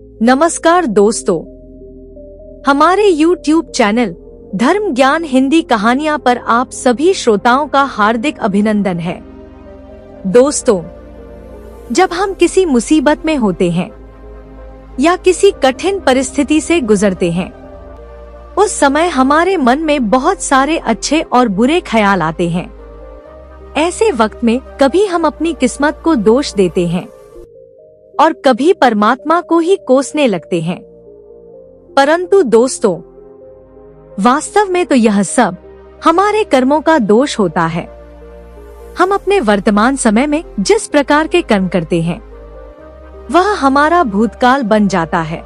नमस्कार दोस्तों, हमारे YouTube चैनल धर्म ज्ञान हिंदी कहानियां पर आप सभी श्रोताओं का हार्दिक अभिनंदन है। दोस्तों, जब हम किसी मुसीबत में होते हैं या किसी कठिन परिस्थिति से गुजरते हैं, उस समय हमारे मन में बहुत सारे अच्छे और बुरे ख्याल आते हैं। ऐसे वक्त में कभी हम अपनी किस्मत को दोष देते हैं और कभी परमात्मा को ही कोसने लगते हैं। परंतु दोस्तों, वास्तव में तो यह सब हमारे कर्मों का दोष होता है। हम अपने वर्तमान समय में जिस प्रकार के कर्म करते हैं, वह हमारा भूतकाल बन जाता है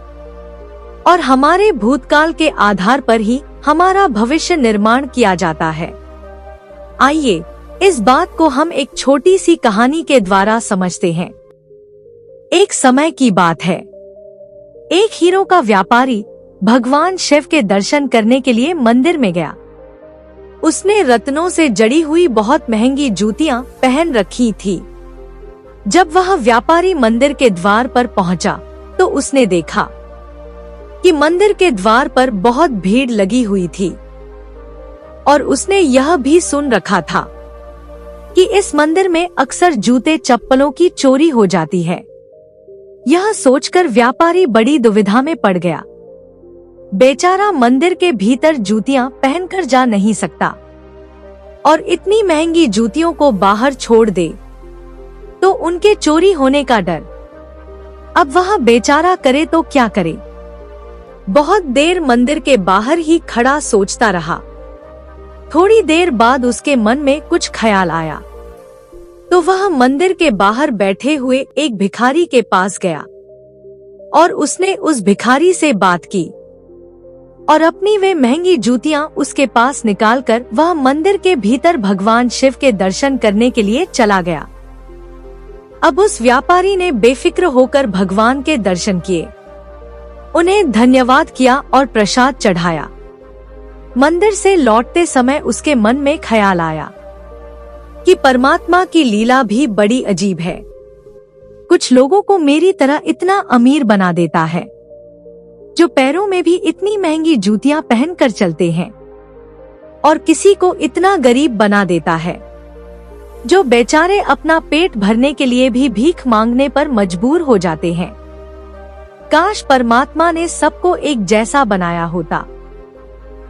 और हमारे भूतकाल के आधार पर ही हमारा भविष्य निर्माण किया जाता है। आइए इस बात को हम एक छोटी सी कहानी के द्वारा समझते हैं। एक समय की बात है, एक हीरो का व्यापारी भगवान शिव के दर्शन करने के लिए मंदिर में गया। उसने रत्नों से जड़ी हुई बहुत महंगी जूतियां पहन रखी थी। जब वह व्यापारी मंदिर के द्वार पर पहुंचा, तो उसने देखा कि मंदिर के द्वार पर बहुत भीड़ लगी हुई थी और उसने यह भी सुन रखा था कि इस मंदिर में अक्सर जूते चप्पलों की चोरी हो जाती है। यह सोचकर व्यापारी बड़ी दुविधा में पड़ गया। बेचारा मंदिर के भीतर जूतियां पहनकर जा नहीं सकता और इतनी महंगी जूतियों को बाहर छोड़ दे तो उनके चोरी होने का डर। अब वह बेचारा करे तो क्या करे। बहुत देर मंदिर के बाहर ही खड़ा सोचता रहा। थोड़ी देर बाद उसके मन में कुछ ख्याल आया, तो वह मंदिर के बाहर बैठे हुए एक भिखारी के पास गया और उसने उस भिखारी से बात की और अपनी वे महंगी जूतियां उसके पास निकालकर वह मंदिर के भीतर भगवान शिव के दर्शन करने के लिए चला गया। अब उस व्यापारी ने बेफिक्र होकर भगवान के दर्शन किए, उन्हें धन्यवाद किया और प्रसाद चढ़ाया। मंदिर से लौटते समय उसके मन में ख्याल आया कि परमात्मा की लीला भी बड़ी अजीब है। कुछ लोगों को मेरी तरह इतना अमीर बना देता है, जो पैरों में भी इतनी महंगी जूतियां पहनकर चलते हैं, और किसी को इतना गरीब बना देता है, जो बेचारे अपना पेट भरने के लिए भी भीख मांगने पर मजबूर हो जाते हैं। काश परमात्मा ने सबको एक जैसा बनाया होता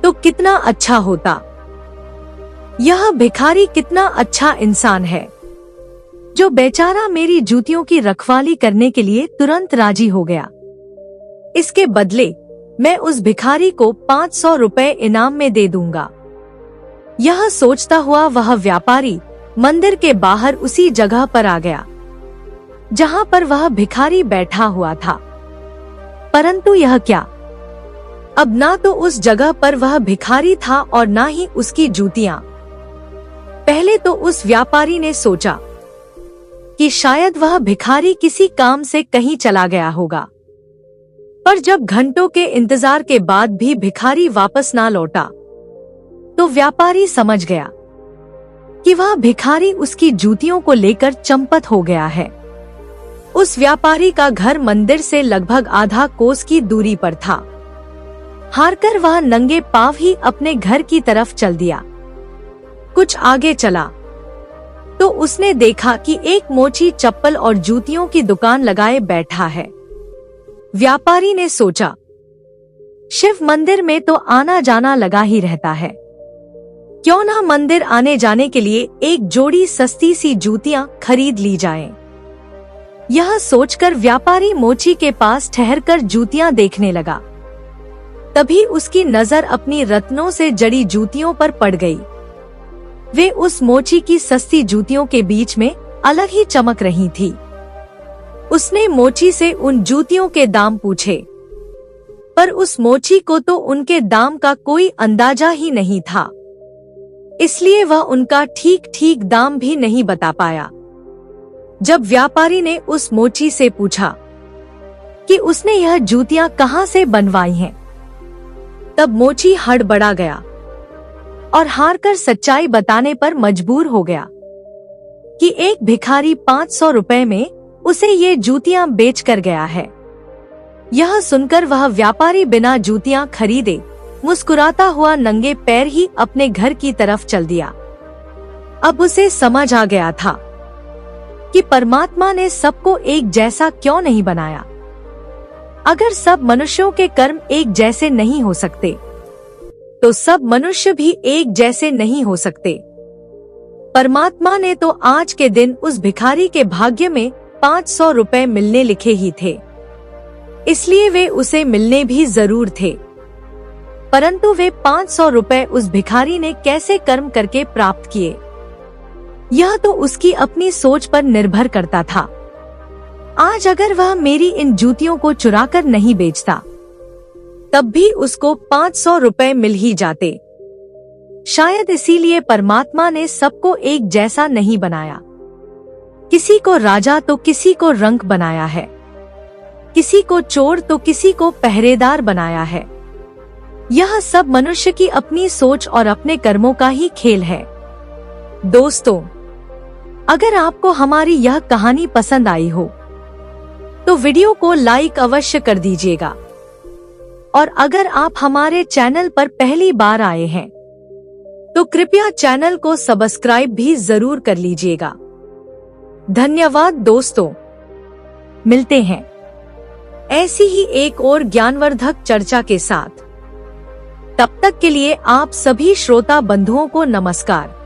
तो कितना अच्छा होता। यह भिखारी कितना अच्छा इंसान है, जो बेचारा मेरी जूतियों की रखवाली करने के लिए तुरंत राजी हो गया। इसके बदले मैं उस भिखारी को 500 रुपए इनाम में दे दूंगा। यह सोचता हुआ वह व्यापारी मंदिर के बाहर उसी जगह पर आ गया जहां पर वह भिखारी बैठा हुआ था। परंतु यह क्या, अब ना तो उस जगह पर वह भिखारी था और ना ही उसकी जूतियां। पहले तो उस व्यापारी ने सोचा कि शायद वह भिखारी किसी काम से कहीं चला गया होगा, पर जब घंटों के इंतजार के बाद भी भिखारी वापस ना लौटा, तो व्यापारी समझ गया कि वह भिखारी उसकी जूतियों को लेकर चंपत हो गया है। उस व्यापारी का घर मंदिर से लगभग आधा कोस की दूरी पर था। हारकर वह नंगे पांव ही अपने घर की तरफ चल दिया। कुछ आगे चला तो उसने देखा कि एक मोची चप्पल और जूतियों की दुकान लगाए बैठा है। व्यापारी ने सोचा, शिव मंदिर में तो आना जाना लगा ही रहता है, क्यों ना मंदिर आने जाने के लिए एक जोड़ी सस्ती सी जूतियां खरीद ली जाएं। यह सोचकर व्यापारी मोची के पास ठहरकर जूतियां देखने लगा। तभी उसकी नजर अपनी रत्नों से जड़ी जूतियों पर पड़ गई। वे उस मोची की सस्ती जूतियों के बीच में अलग ही चमक रही थी। उसने मोची से उन जूतियों के दाम पूछे, पर उस मोची को तो उनके दाम का कोई अंदाजा ही नहीं था, इसलिए वह उनका ठीक ठीक दाम भी नहीं बता पाया। जब व्यापारी ने उस मोची से पूछा कि उसने यह जूतियां कहां से बनवाई हैं, तब मोची हड़बड़ा गया और हारकर सच्चाई बताने पर मजबूर हो गया कि एक भिखारी 500 रुपए में उसे ये जूतियां बेच कर गया है। यह सुनकर वह व्यापारी बिना जूतियां खरीदे मुस्कुराता हुआ नंगे पैर ही अपने घर की तरफ चल दिया। अब उसे समझ आ गया था कि परमात्मा ने सबको एक जैसा क्यों नहीं बनाया। अगर सब मनुष्यों के कर्म एक जैसे नहीं हो सकते, तो सब मनुष्य भी एक जैसे नहीं हो सकते। परमात्मा ने तो आज के दिन उस भिखारी के भाग्य में 500 रुपए मिलने लिखे ही थे, इसलिए वे उसे मिलने भी जरूर थे। परंतु वे 500 रुपए उस भिखारी ने कैसे कर्म करके प्राप्त किए, यह तो उसकी अपनी सोच पर निर्भर करता था। आज अगर वह मेरी इन जूतियों को चुराकर नहीं बेचता, तब भी उसको 500 रुपए मिल ही जाते। शायद इसीलिए परमात्मा ने सबको एक जैसा नहीं बनाया। किसी को राजा तो किसी को रंक बनाया है, किसी को चोर तो किसी को पहरेदार बनाया है। यह सब मनुष्य की अपनी सोच और अपने कर्मों का ही खेल है। दोस्तों, अगर आपको हमारी यह कहानी पसंद आई हो तो वीडियो को लाइक अवश्य कर दीजिएगा, और अगर आप हमारे चैनल पर पहली बार आए हैं तो कृपया चैनल को सब्सक्राइब भी जरूर कर लीजिएगा। धन्यवाद दोस्तों, मिलते हैं ऐसी ही एक और ज्ञानवर्धक चर्चा के साथ। तब तक के लिए आप सभी श्रोता बंधुओं को नमस्कार।